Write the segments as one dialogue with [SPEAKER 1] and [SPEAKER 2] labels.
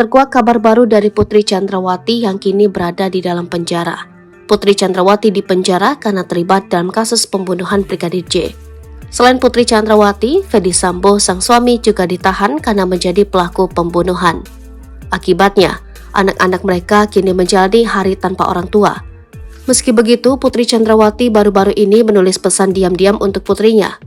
[SPEAKER 1] Terkuak kabar baru dari Putri Chandrawati yang kini berada di dalam penjara. Putri Chandrawati dipenjara karena terlibat dalam kasus pembunuhan Brigadir J. Selain Putri Chandrawati, Ferdy Sambo sang suami juga ditahan karena menjadi pelaku pembunuhan. Akibatnya, anak-anak mereka kini menjalani hari tanpa orang tua. Meski begitu, Putri Chandrawati baru-baru ini menulis pesan diam-diam untuk putrinya.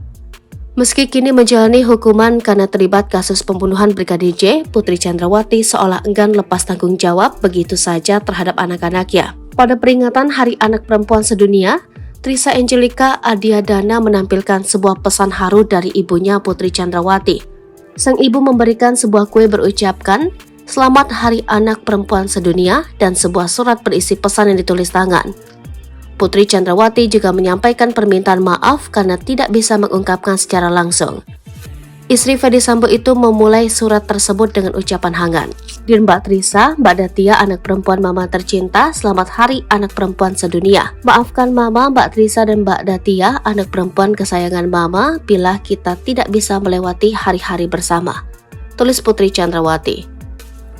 [SPEAKER 1] Meski kini menjalani hukuman karena terlibat kasus pembunuhan Brigadir J, Putri Chandrawati seolah enggan lepas tanggung jawab begitu saja terhadap anak-anaknya. Pada peringatan Hari Anak Perempuan Sedunia, Trisha Angelica Adiadana menampilkan sebuah pesan haru dari ibunya Putri Chandrawati. Sang ibu memberikan sebuah kue berucapkan, "Selamat Hari Anak Perempuan Sedunia" dan sebuah surat berisi pesan yang ditulis tangan. Putri Chandrawati juga menyampaikan permintaan maaf karena tidak bisa mengungkapkan secara langsung. Istri Ferdy Sambo itu memulai surat tersebut dengan ucapan hangat. "Dear Mbak Trisha, Mbak Datia, anak perempuan Mama tercinta, selamat Hari Anak Perempuan Sedunia. Maafkan Mama, Mbak Trisha dan Mbak Datia, anak perempuan kesayangan Mama, bila kita tidak bisa melewati hari-hari bersama." Tulis Putri Chandrawati.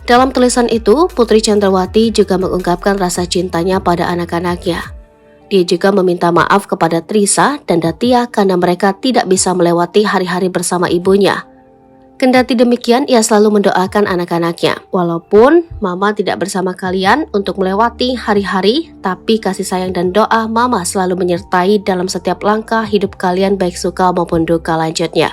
[SPEAKER 1] Dalam tulisan itu, Putri Chandrawati juga mengungkapkan rasa cintanya pada anak-anaknya. Dia juga meminta maaf kepada Trisha dan Datia karena mereka tidak bisa melewati hari-hari bersama ibunya. Kendati demikian, ia selalu mendoakan anak-anaknya. "Walaupun Mama tidak bersama kalian untuk melewati hari-hari, tapi kasih sayang dan doa Mama selalu menyertai dalam setiap langkah hidup kalian baik suka maupun duka lanjutnya."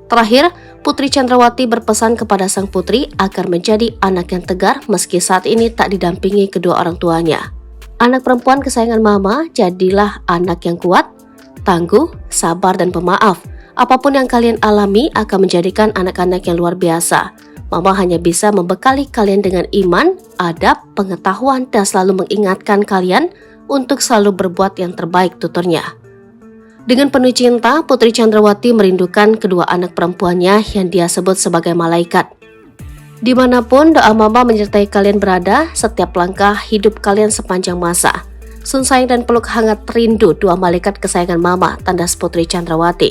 [SPEAKER 1] Terakhir, Putri Chandrawati berpesan kepada sang putri agar menjadi anak yang tegar meski saat ini tak didampingi kedua orang tuanya. "Anak perempuan kesayangan Mama, jadilah anak yang kuat, tangguh, sabar dan pemaaf. Apapun yang kalian alami akan menjadikan anak-anak yang luar biasa. Mama hanya bisa membekali kalian dengan iman, adab, pengetahuan dan selalu mengingatkan kalian untuk selalu berbuat yang terbaik," tuturnya. Dengan penuh cinta, Putri Chandrawati merindukan kedua anak perempuannya yang dia sebut sebagai malaikat. "Dimanapun doa Mama menyertai kalian berada, setiap langkah hidup kalian sepanjang masa. Sun sayang dan peluk hangat rindu dua malaikat kesayangan Mama," tandas Putri Chandrawati.